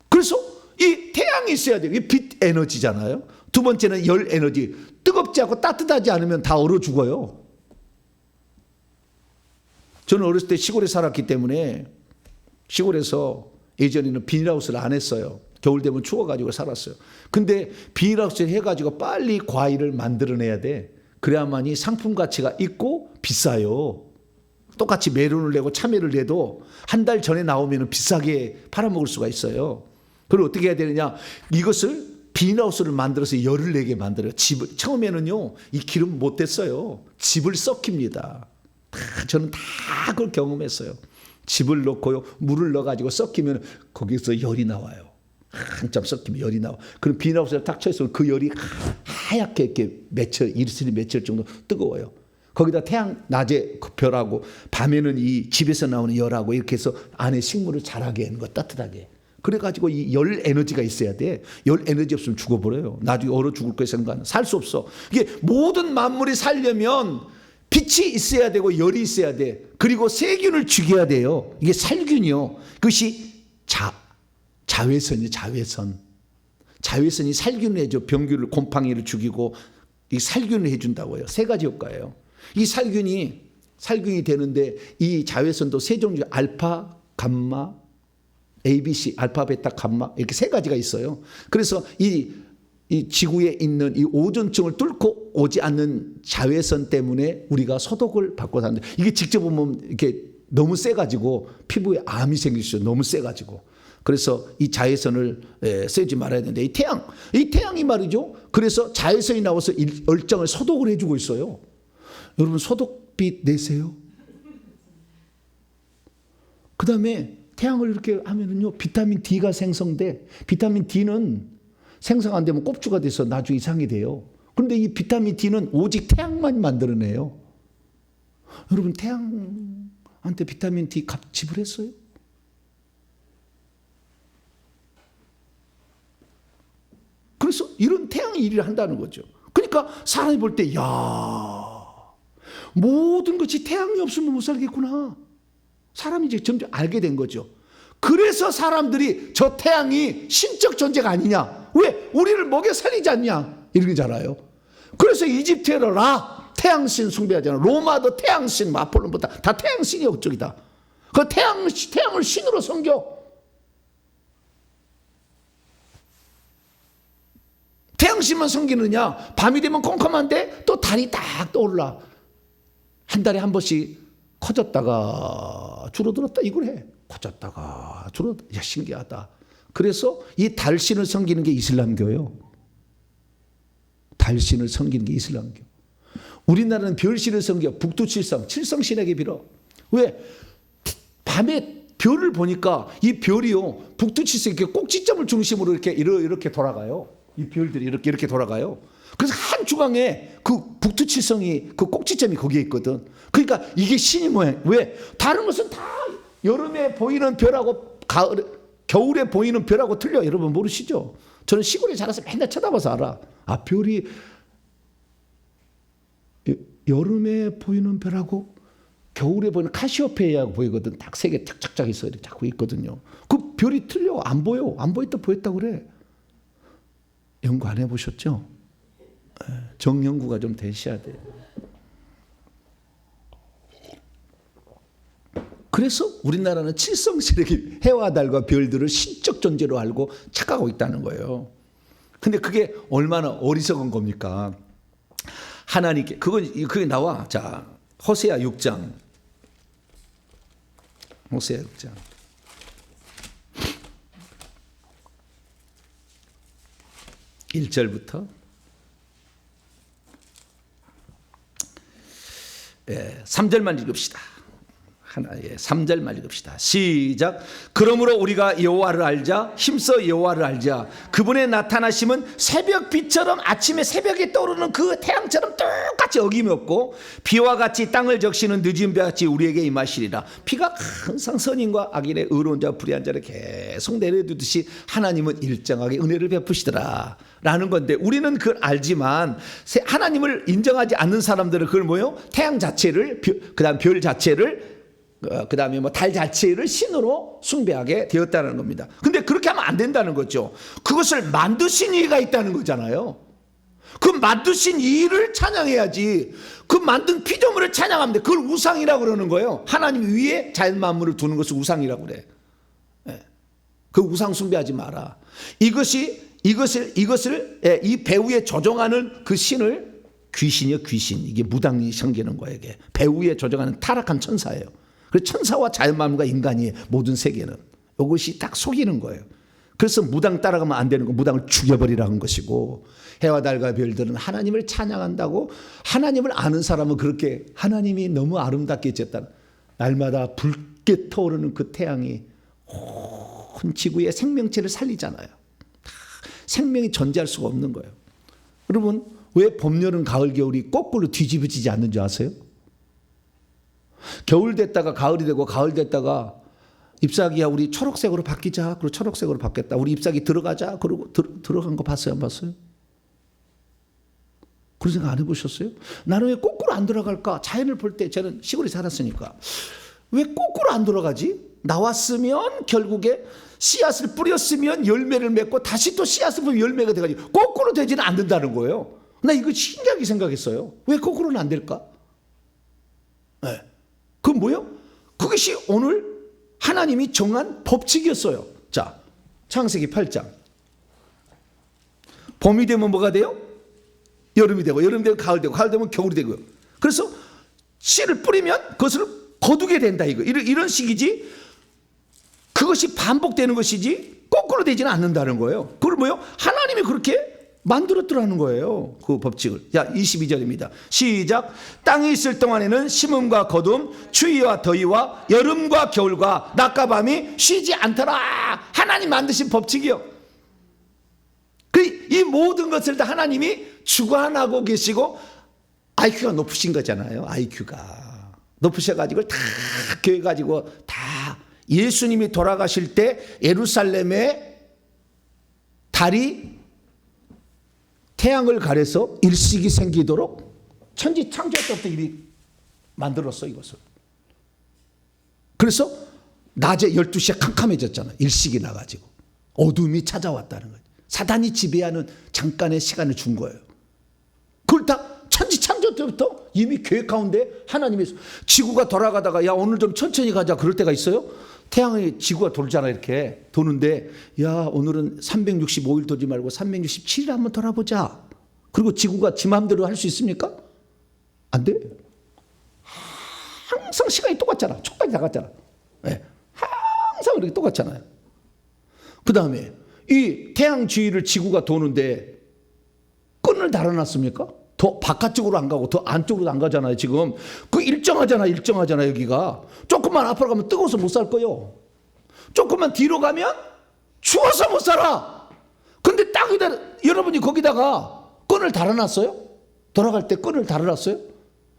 그래서 이 태양이 있어야 돼요. 이 빛 에너지잖아요. 두 번째는 열 에너지. 뜨겁지 않고 따뜻하지 않으면 다 얼어 죽어요. 저는 어렸을 때 시골에 살았기 때문에 시골에서 예전에는 비닐하우스를 안 했어요. 겨울 되면 추워가지고 살았어요. 근데 비닐하우스를 해가지고 빨리 과일을 만들어내야 돼. 그래야만이 상품 가치가 있고 비싸요. 똑같이 메론을 내고 참외를 내도 한 달 전에 나오면 비싸게 팔아먹을 수가 있어요. 그걸 어떻게 해야 되느냐. 이것을 비닐하우스를 만들어서 열을 내게 만들어요. 처음에는요 이 기름 못 댔어요. 집을 썩힙니다. 저는 다 그걸 경험했어요. 집을 넣고요 물을 넣어가지고 썩히면 거기서 열이 나와요. 한참 썩히면 열이 나와. 그럼 비닐하우스에 탁 쳐있으면 그 열이 하얗게 이렇게 이슬이 맺힐 정도 뜨거워요. 거기다 태양 낮에 그 별하고 밤에는 이 집에서 나오는 열하고 이렇게 해서 안에 식물을 자라게 하는 거 따뜻하게. 그래가지고 이 열 에너지가 있어야 돼. 열 에너지 없으면 죽어버려요. 나중에 얼어 죽을 거에 생각하는 살 수 없어. 이게 모든 만물이 살려면 빛이 있어야 되고 열이 있어야 돼. 그리고 세균을 죽여야 돼요. 이게 살균이요. 그것이 자외선이요. 자외선이 살균을 해줘. 병균을 곰팡이를 죽이고 이 살균을 해준다고요. 세 가지 효과예요. 이 살균이 되는데 이 자외선도 세 종류 알파, 감마, ABC, 알파, 베타, 감마 이렇게 세 가지가 있어요. 그래서 이 지구에 있는 이 오존층을 뚫고 오지 않는 자외선 때문에 우리가 소독을 받고 사는데 이게 직접 보면 이렇게 너무 세가지고 피부에 암이 생길 수 있어요. 너무 세가지고. 그래서 이 자외선을 쐬지 말아야 되는데 이 태양이 말이죠. 그래서 자외선이 나와서 얼짱을 소독을 해주고 있어요. 여러분 소독비 내세요. 그 다음에 태양을 이렇게 하면은요 비타민 D가 생성돼. 비타민 D는 생성 안 되면 꼽주가 돼서 나중에 이상이 돼요. 그런데 이 비타민 D는 오직 태양만 만들어내요. 여러분 태양한테 비타민 D 값 지불했어요? 그래서 이런 태양이 일을 한다는 거죠. 그러니까 사람이 볼 때 모든 것이 태양이 없으면 못 살겠구나. 사람이 이제 점점 알게 된 거죠. 그래서 사람들이 저 태양이 신적 존재가 아니냐. 왜? 우리를 먹여 살리지 않냐. 이런 거잖아요. 그래서 이집트에는 태양신 숭배하잖아. 로마도 태양신, 아폴론보다 다 태양신이 어쩌기다. 그 태양을 신으로 섬겨. 태양신만 섬기느냐. 밤이 되면 컴컴한데 또 달이 딱 떠올라. 한 달에 한 번씩 커졌다가 줄어들었다 이걸 해. 커졌다가 줄어들었다. 야, 신기하다. 그래서 이 달신을 섬기는 게 이슬람교예요. 달신을 섬기는 게 이슬람교. 우리나라는 별신을 섬겨. 북두칠성, 칠성신에게 빌어. 왜? 밤에 별을 보니까 이 별이요 북두칠성 이렇게 꼭지점을 중심으로 이렇게 돌아가요. 이 별들이 이렇게 돌아가요. 그래서 한 가장 중앙에 그 북두칠성이 그 꼭지점이 거기에 있거든. 그러니까 이게 신의 모양. 왜? 다른 것은 다 여름에 보이는 별하고 겨울에 보이는 별하고 틀려. 여러분 모르시죠? 저는 시골에 자라서 맨날 쳐다봐서 알아. 아, 별이 여름에 보이는 별하고 겨울에 보이는 카시오페이아하고 보이거든. 딱 세 개 쫙쫙쫙 있어. 이렇게 자꾸 있거든요. 그 별이 틀려. 안 보여. 안 보였다 보였다 그래. 연구 안 해보셨죠? 정연구가 좀 되셔야 돼요. 그래서 우리나라는 칠성시력이 해와 달과 별들을 신적 존재로 알고 착각하고 있다는 거예요. 근데 그게 얼마나 어리석은 겁니까? 하나님께 그게 나와. 자, 호세아 6장. 호세아 6장. 1절부터 3절만 읽읍시다. 3절만 읽읍시다. 시작. 그러므로 우리가 여호와를 알자. 힘써 여호와를 알자. 그분의 나타나심은 새벽빛처럼 아침에 새벽에 떠오르는 그 태양처럼 똑같이 어김이 없고 비와 같이 땅을 적시는 늦은 비같이 우리에게 임하시리라. 비가 항상 선인과 악인의 의로운 자와 불의한 자를 계속 내려두듯이 하나님은 일정하게 은혜를 베푸시더라 라는 건데, 우리는 그걸 알지만 하나님을 인정하지 않는 사람들은 그걸 뭐예요? 태양 자체를, 그다음 별 자체를, 그 다음에 뭐 달 자체를 신으로 숭배하게 되었다는 겁니다. 근데 그렇게 하면 안 된다는 거죠. 그것을 만드신 이가 있다는 거잖아요. 그 만드신 이를 찬양해야지. 그 만든 피조물을 찬양하면 돼. 그걸 우상이라고 그러는 거예요. 하나님 위에 자연 만물을 두는 것을 우상이라고 그래. 그 우상 숭배하지 마라. 이것을 이 배후에 조종하는 그 신을 귀신이요, 귀신. 이게 무당이 섬기는 거예요. 이게 배후에 조종하는 타락한 천사예요. 그래서 천사와 자연만물과 인간이 모든 세계는 이것이 딱 속이는 거예요. 그래서 무당 따라가면 안 되는 거, 무당을 죽여버리라는 것이고, 해와 달과 별들은 하나님을 찬양한다고. 하나님을 아는 사람은 그렇게 하나님이 너무 아름답게 지었다. 날마다 붉게 타오르는 그 태양이 온 지구의 생명체를 살리잖아요. 생명이 존재할 수가 없는 거예요. 여러분, 왜 봄, 여름, 가을, 겨울이 거꾸로 뒤집어지지 않는 줄 아세요? 겨울 됐다가 가을이 되고, 가을 됐다가 잎사귀야 우리 초록색으로 바뀌자. 그리고 초록색으로 바뀌었다. 우리 잎사귀 들어가자. 그러고 들어간 거 봤어요? 안 봤어요? 그런 생각 안 해보셨어요? 나는 왜 거꾸로 안 들어갈까? 자연을 볼 때 저는 시골에 살았으니까 왜 거꾸로 안 들어가지? 나왔으면 결국에 씨앗을 뿌렸으면 열매를 맺고 다시 또 씨앗을 뿌리면 열매가 돼가지고 거꾸로 되지는 않는다는 거예요. 나 이거 신기하게 생각했어요. 왜 거꾸로는 안 될까? 네. 그건 뭐예요? 그것이 오늘 하나님이 정한 법칙이었어요. 자, 창세기 8장. 봄이 되면 뭐가 돼요? 여름이 되고, 여름이 되면 가을 되고, 가을 되면 겨울이 되고요. 그래서 씨를 뿌리면 그것을 거두게 된다. 이런 식이지. 그것이 반복되는 것이지 거꾸로 되지는 않는다는 거예요. 그걸 뭐예요? 하나님이 그렇게 만들었더라는 거예요. 그 법칙을. 자, 22절입니다. 시작. 땅이 있을 동안에는 심음과 거둠, 추위와 더위와 여름과 겨울과 낮과 밤이 쉬지 않더라. 하나님 만드신 법칙이요. 이 모든 것을 다 하나님이 주관하고 계시고, IQ가 높으신 거잖아요. IQ가 높으셔가지고 다 교회가지고 다 예수님이 돌아가실 때 예루살렘에 달이 태양을 가려서 일식이 생기도록 천지 창조 때부터 이미 만들었어, 이것을. 그래서 낮에 12시에 캄캄해졌잖아. 일식이 나가지고 어둠이 찾아왔다는 거예요. 사단이 지배하는 잠깐의 시간을 준 거예요. 그걸 다 천지 창조 때부터 이미 계획 가운데 하나님이, 지구가 돌아가다가 야 오늘 좀 천천히 가자 그럴 때가 있어요. 태양이, 지구가 돌잖아, 이렇게 도는데, 야 오늘은 365일 돌지 말고 367일 한번 돌아보자. 그리고 지구가 지 마음대로 할 수 있습니까? 안 돼. 항상 시간이 똑같잖아. 초까지 나갔잖아. 네. 항상 이렇게 똑같잖아요. 그 다음에 이 태양 주위를 지구가 도는데 끈을 달아놨습니까? 더 바깥쪽으로 안 가고 더 안쪽으로 안 가잖아요. 지금 그 일정하잖아. 여기가 조금만 앞으로 가면 뜨거워서 못 살 거요. 조금만 뒤로 가면 추워서 못 살아. 근데 딱 여러분이 거기다가 끈을 달아놨어요? 돌아갈 때 끈을 달아놨어요?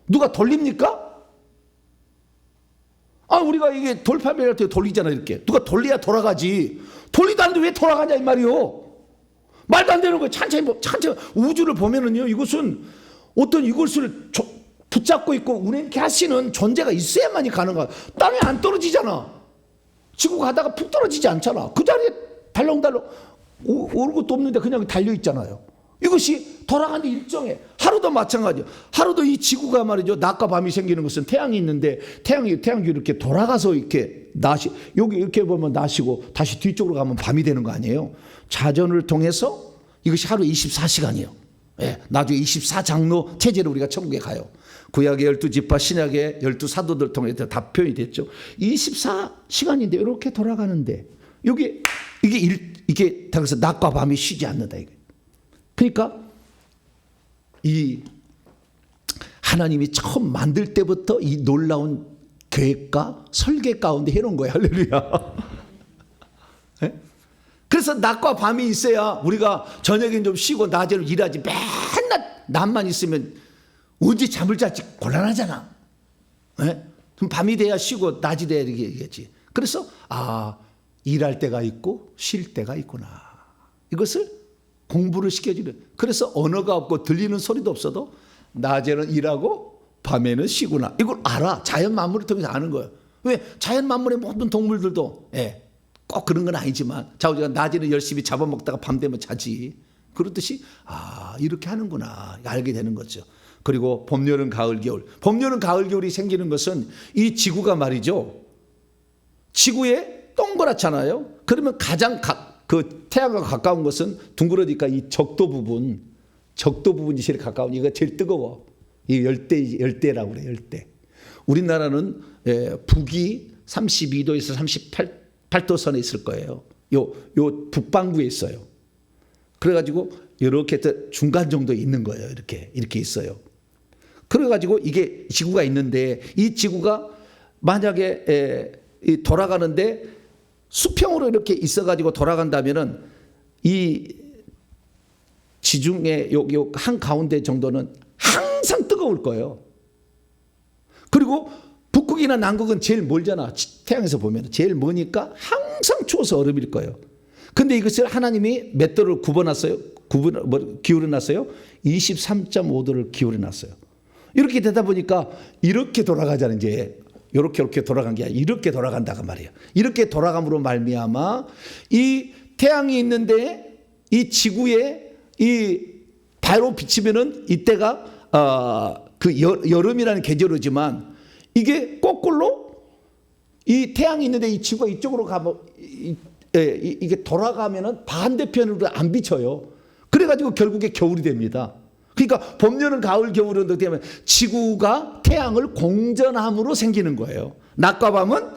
누가 돌립니까? 우리가 이게 돌팔매를 돌리잖아, 이렇게. 누가 돌려야 돌아가지. 돌리도 않는데 왜 돌아가냐, 이 말이요. 말도 안 되는 거예요. 천천히 우주를 보면은요, 이것은 어떤 이것을 붙잡고 있고 운행케 하시는 존재가 있어야만이 가능하다. 땅에 안 떨어지잖아. 지구 가다가 푹 떨어지지 않잖아. 그 자리에 달렁달렁 오를 것도 없는데 그냥 달려있잖아요. 이것이 돌아가는 일정에 하루도 마찬가지예요. 하루도 이 지구가 말이죠. 낮과 밤이 생기는 것은 태양이 있는데 태양이 이렇게 돌아가서 이렇게 여기 이렇게 보면 낮이고 다시 뒤쪽으로 가면 밤이 되는 거 아니에요. 자전을 통해서 이것이 하루 24시간이에요. 예, 나중에 24장로 체제로 우리가 천국에 가요. 구약의 12지파 신약의 12사도들 통해서 다 표현이 됐죠. 24시간인데 이렇게 돌아가는데 이게 그래서 낮과 밤이 쉬지 않는다 이게. 그러니까 이 하나님이 처음 만들 때부터 이 놀라운 계획과 설계 가운데 해놓은 거예요. 할렐루야. 네? 그래서 낮과 밤이 있어야 우리가 저녁엔 좀 쉬고 낮에는 일하지. 맨날 낮만 있으면 언제 잠을 잘지 곤란하잖아. 네? 그럼 밤이 돼야 쉬고 낮이 돼야 되겠지. 그래서 일할 때가 있고 쉴 때가 있구나. 이것을 공부를 시켜주는. 그래서 언어가 없고 들리는 소리도 없어도 낮에는 일하고 밤에는 쉬구나. 이걸 알아. 자연 만물을 통해서 아는 거예요. 왜? 자연 만물의 모든 동물들도 꼭 그런 건 아니지만 우리가 낮에는 열심히 잡아먹다가 밤 되면 자지. 그렇듯이 이렇게 하는구나. 알게 되는 거죠. 그리고 봄, 여름, 가을, 겨울. 봄, 여름, 가을, 겨울이 생기는 것은 이 지구가 말이죠. 지구에 동그랗잖아요. 그러면 가장 그 태양과 가까운 것은 둥그러니까 이 적도 부분이 제일 가까운, 이거 제일 뜨거워. 이 열대라고 그래, 열대. 우리나라는 북이 32도에서 38도 선에 있을 거예요. 요 북반구에 있어요. 그래가지고 이렇게 중간 정도에 있는 거예요. 이렇게 있어요. 그래가지고 이게 지구가 있는데 이 지구가 만약에 돌아가는데 수평으로 이렇게 있어가지고 돌아간다면은 이 지중해 요 한 가운데 정도는 항상 뜨거울 거예요. 그리고 북극이나 남극은 제일 멀잖아. 태양에서 보면 제일 머니까 항상 추워서 얼음일 거예요. 근데 이것을 하나님이 몇 도를 기울여놨어요? 23.5도를 기울여놨어요. 이렇게 되다 보니까 이렇게 돌아가자는 이제 이렇게 돌아간 게 아니라 이렇게 돌아간다고 말이에요. 이렇게 돌아감으로 말미암아 이 태양이 있는데 이 지구에 이 바로 비치면은 이때가 그 여름이라는 계절이지만 이게 거꾸로 이 태양이 있는데 이 지구가 이쪽으로 가면 이게 돌아가면은 반대편으로 안 비쳐요. 그래가지고 결국에 겨울이 됩니다. 그러니까 봄, 여름, 가을, 겨울은 어떻게 하면 지구가 태양을 공전함으로 생기는 거예요. 낮과 밤은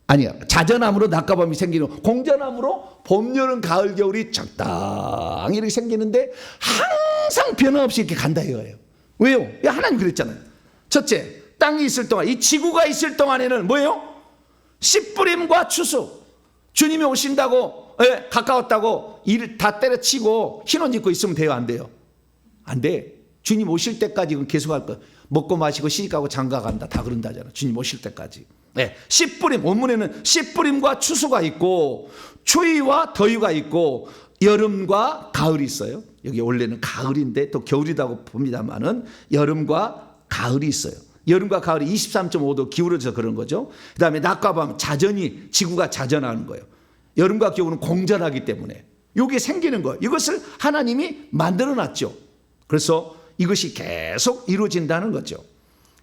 아니야. 자전함으로 낮과 밤이 생기는, 공전함으로 봄, 여름, 가을, 겨울이 적당히 이렇게 생기는데 항상 변함없이 이렇게 간다 이거예요. 왜요? 하나님 그랬잖아요. 첫째, 땅이 있을 동안, 이 지구가 있을 동안에는 뭐예요? 씨 뿌림과 추수. 주님이 오신다고 가까웠다고 일 다 때려치고 흰옷 입고 있으면 돼요? 안 돼요? 안 돼. 주님 오실 때까지 계속 할 거야. 먹고 마시고 시집가고 장가간다 다 그런다잖아. 주님 오실 때까지. 씨 뿌림, 원문에는 씨 뿌림과 추수가 있고 추위와 더위가 있고 여름과 가을이 있어요. 여기 원래는 가을인데 또 겨울이라고 봅니다만은 여름과 가을이 있어요. 여름과 가을이 23.5도 기울어져서 그런 거죠. 그 다음에 낮과 밤 자전이, 지구가 자전하는 거예요. 여름과 겨울은 공전하기 때문에 이게 생기는 거예요. 이것을 하나님이 만들어 놨죠. 그래서 이것이 계속 이루어진다는 거죠.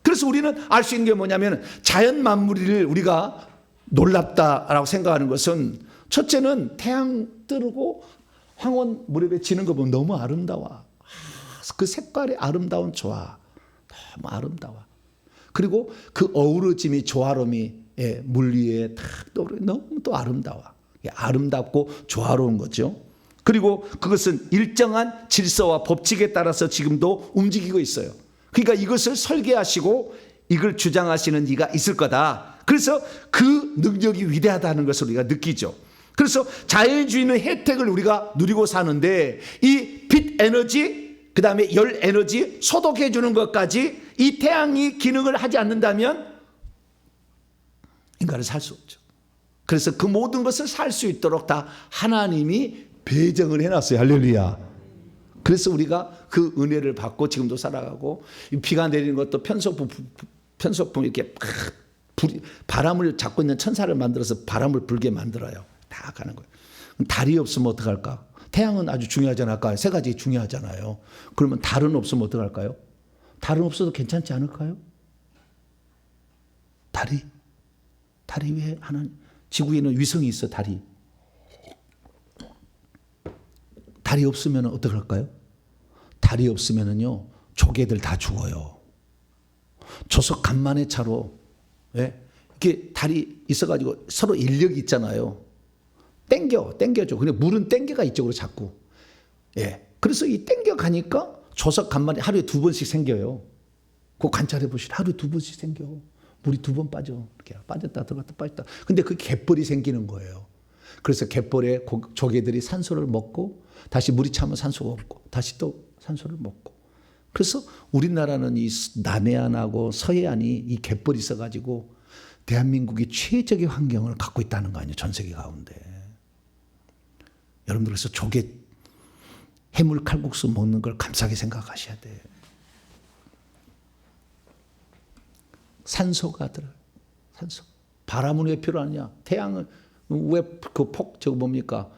그래서 우리는 알 수 있는 게 뭐냐면 자연 만물을 우리가 놀랍다라고 생각하는 것은 첫째는 태양 뜨고 황혼 무렵에 지는 거 보면 너무 아름다워. 그 색깔의 아름다운 조화 너무 아름다워. 그리고 그 어우러짐이 조화로움이 물 위에 탁 떠오르고 너무 또 아름다워. 아름답고 조화로운 거죠. 그리고 그것은 일정한 질서와 법칙에 따라서 지금도 움직이고 있어요. 그러니까 이것을 설계하시고 이걸 주장하시는 이가 있을 거다. 그래서 그 능력이 위대하다는 것을 우리가 느끼죠. 그래서 자연주의는 혜택을 우리가 누리고 사는데 이 빛 에너지, 그 다음에 열 에너지, 소독해 주는 것까지 이 태양이 기능을 하지 않는다면 인간은 살 수 없죠. 그래서 그 모든 것을 살 수 있도록 다 하나님이 배정을 해놨어요. 할렐루야. 그래서 우리가 그 은혜를 받고 지금도 살아가고, 비가 내리는 것도 편소풍 이렇게 바람을 잡고 있는 천사를 만들어서 바람을 불게 만들어요. 다 가는 거예요. 달이 없으면 어떡할까? 태양은 아주 중요하잖아요. 아까 세 가지 중요하잖아요. 그러면 달은 없으면 어떡할까요? 달은 없어도 괜찮지 않을까요? 달이 왜 하나님, 지구에는 위성이 있어. 달이 없으면 어떡할까요? 달이 없으면은요, 조개들 다 죽어요. 조석 간만의 차로, 예? 이렇게 달이 있어가지고 서로 인력이 있잖아요. 땡겨줘. 근데 물은 땡겨가 이쪽으로 자꾸. 예. 그래서 이 땡겨 가니까 조석 간만에 하루에 2번씩 생겨요. 그거 관찰해 보시라. 하루에 2번씩 생겨. 물이 2번 빠져. 이렇게 빠졌다 들어갔다 빠졌다. 근데 그 갯벌이 생기는 거예요. 그래서 갯벌에 조개들이 산소를 먹고 다시 물이 차면 산소가 없고 다시 또 산소를 먹고. 그래서 우리나라는 이 남해안하고 서해안이 이 갯벌이 있어가지고 대한민국이 최적의 환경을 갖고 있다는 거 아니에요. 전 세계 가운데. 여러분들 그래서 조개 해물 칼국수 먹는 걸 감사하게 생각하셔야 돼. 산소가 들어요. 산소. 바람은 왜 필요하냐? 태양은 왜 저거 뭡니까?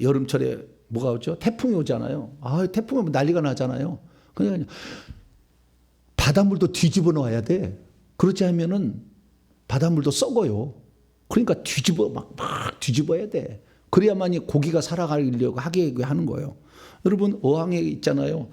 여름철에 뭐가 오죠? 태풍이 오잖아요. 태풍이 오면 난리가 나잖아요. 그러니까 바닷물도 뒤집어 놓아야 돼. 그렇지 않으면은 바닷물도 썩어요. 그러니까 막 뒤집어야 돼. 그래야만이 고기가 살아가려고 하게 하는 거예요. 여러분 어항에 있잖아요.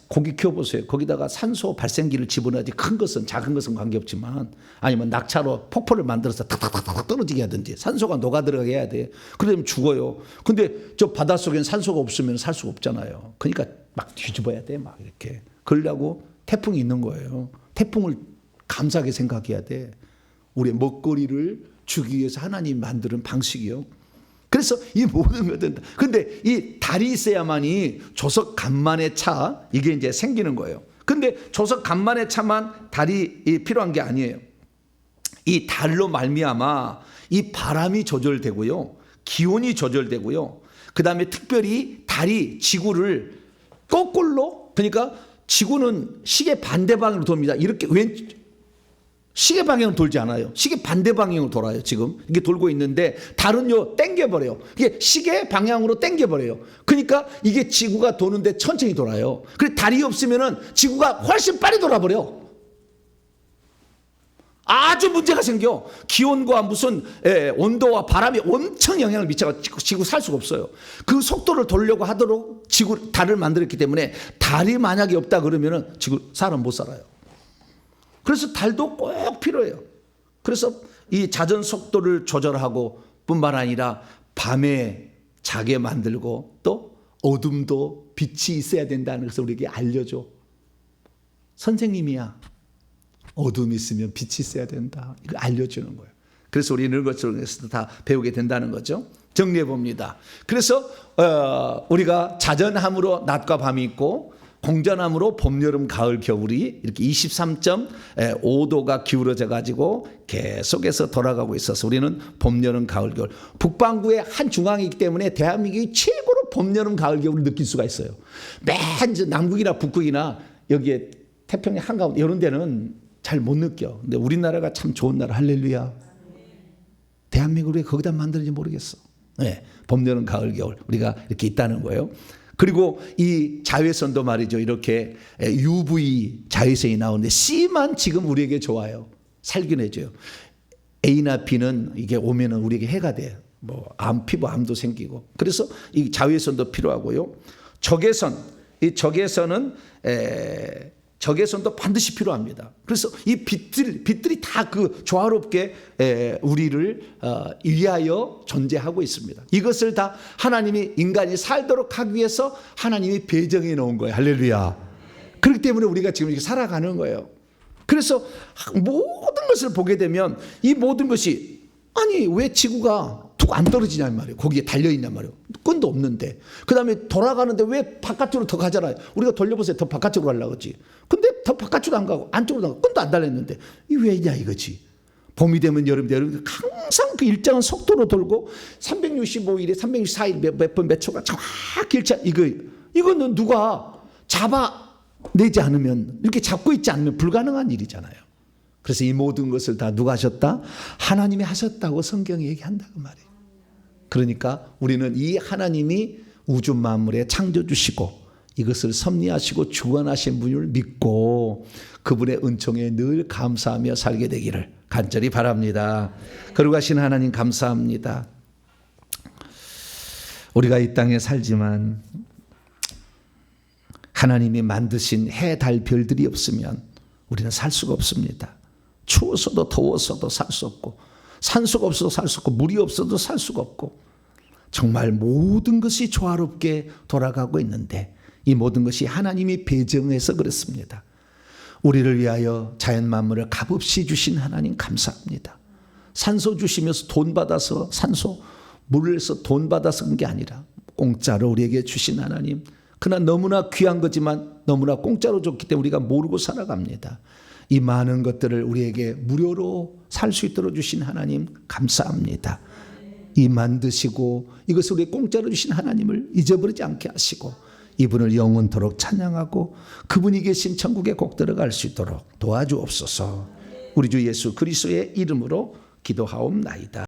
고기 키워보세요. 거기다가 산소 발생기를 집어넣어야지. 큰 것은 작은 것은 관계없지만, 아니면 낙차로 폭포를 만들어서 탁탁탁탁 떨어지게 하든지 산소가 녹아들어가게 해야 돼. 그러면 죽어요. 근데 저 바닷속엔 산소가 없으면 살 수가 없잖아요. 그러니까 막 뒤집어야 돼. 막 이렇게. 그러려고 태풍이 있는 거예요. 태풍을 감사하게 생각해야 돼. 우리의 먹거리를 주기 위해서 하나님이 만드는 방식이요. 그래서 이 모든 것들, 근데 이 달이 있어야만이 조석 간만의 차, 이게 이제 생기는 거예요. 근데 조석 간만의 차만 달이 필요한 게 아니에요. 이 달로 말미암아 이 바람이 조절되고요, 기온이 조절되고요, 그 다음에 특별히 달이 지구를 거꾸로, 그러니까 지구는 시계 반대 방향으로 돕니다. 이렇게 시계 방향으로 돌지 않아요. 시계 반대 방향으로 돌아요. 지금 이게 돌고 있는데 달은요 땡겨버려요. 이게 시계 방향으로 땡겨버려요. 그러니까 이게 지구가 도는데 천천히 돌아요. 그래 달이 없으면은 지구가 훨씬 빨리 돌아버려. 아주 문제가 생겨. 기온과 무슨 온도와 바람이 엄청 영향을 미쳐서 지구 살 수가 없어요. 그 속도를 돌려고 하도록 달을 만들었기 때문에 달이 만약에 없다 그러면은 지구 사람 못 살아요. 그래서 달도 꼭 필요해요. 그래서 이 자전 속도를 조절하고 뿐만 아니라 밤에 자게 만들고 또 어둠도 빛이 있어야 된다는 것을 우리에게 알려줘. 선생님이야. 어둠이 있으면 빛이 있어야 된다. 이걸 알려주는 거예요. 그래서 우리는 이런 것을 다 배우게 된다는 거죠. 정리해 봅니다. 그래서 우리가 자전함으로 낮과 밤이 있고, 공전함으로 봄, 여름, 가을, 겨울이 이렇게 23.5도가 기울어져 가지고 계속해서 돌아가고 있어서 우리는 봄, 여름, 가을, 겨울. 북반구의 한 중앙이기 때문에 대한민국이 최고로 봄, 여름, 가을, 겨울을 느낄 수가 있어요. 맨 남극이나 북극이나 여기에 태평양 한가운데 이런 데는 잘 못 느껴. 근데 우리나라가 참 좋은 나라. 할렐루야. 대한민국이 거기다 만드는지 모르겠어. 네, 봄, 여름, 가을, 겨울 우리가 이렇게 있다는 거예요. 그리고 이 자외선도 말이죠. 이렇게 UV 자외선이 나오는데 C만 지금 우리에게 좋아요. 살균 해줘요. A나 B는 이게 오면은 우리에게 해가 돼요. 뭐 피부암도 생기고. 그래서 이 자외선도 필요하고요. 이 적외선도 반드시 필요합니다. 그래서 이 빛들이 다 그 조화롭게 우리를 위하여 존재하고 있습니다. 이것을 다 하나님이 인간이 살도록 하기 위해서 하나님이 배정해 놓은 거예요. 할렐루야. 그렇기 때문에 우리가 지금 이렇게 살아가는 거예요. 그래서 모든 것을 보게 되면 이 모든 것이, 아니 왜 지구가 툭 안 떨어지냔 말이에요. 거기에 달려있냔 말이에요. 끈도 없는데. 그 다음에 돌아가는데 왜 바깥으로 더 가잖아요. 우리가 돌려보세요. 더 바깥으로 가려고 그러지. 근데 더 바깥으로 안 가고 안쪽으로 안 가고 끈도 안 달렸는데 이 왜냐 이거지. 봄이 되면 여름 되면 항상 그 일정한 속도로 돌고 365일에 364일 몇 분 몇 초가 정확히 일차 이거는 누가 잡아내지 않으면 이렇게 잡고 있지 않으면 불가능한 일이잖아요. 그래서 이 모든 것을 다 누가 하셨다? 하나님이 하셨다고 성경이 얘기한다 그 말이에요. 그러니까 우리는 이 하나님이 우주 만물에 창조주시고 이것을 섭리하시고 주관하신 분을 믿고 그분의 은총에 늘 감사하며 살게 되기를 간절히 바랍니다. 거룩하신 하나님 감사합니다. 우리가 이 땅에 살지만 하나님이 만드신 해, 달, 별들이 없으면 우리는 살 수가 없습니다. 추워서도 더워서도 살 수 없고 산소가 없어도 살 수 없고 물이 없어도 살 수가 없고 정말 모든 것이 조화롭게 돌아가고 있는데 이 모든 것이 하나님이 배정해서 그렇습니다. 우리를 위하여 자연 만물을 값없이 주신 하나님 감사합니다. 산소 주시면서 돈 받아서 산소 물에서 돈 받아서 그런 게 아니라 공짜로 우리에게 주신 하나님, 그러나 너무나 귀한 거지만 너무나 공짜로 줬기 때문에 우리가 모르고 살아갑니다. 이 많은 것들을 우리에게 무료로 살 수 있도록 주신 하나님 감사합니다. 이 만드시고 이것을 우리에게 공짜로 주신 하나님을 잊어버리지 않게 하시고 이분을 영원토록 찬양하고 그분이 계신 천국에 꼭 들어갈 수 있도록 도와주옵소서. 우리 주 예수 그리스도의 이름으로 기도하옵나이다.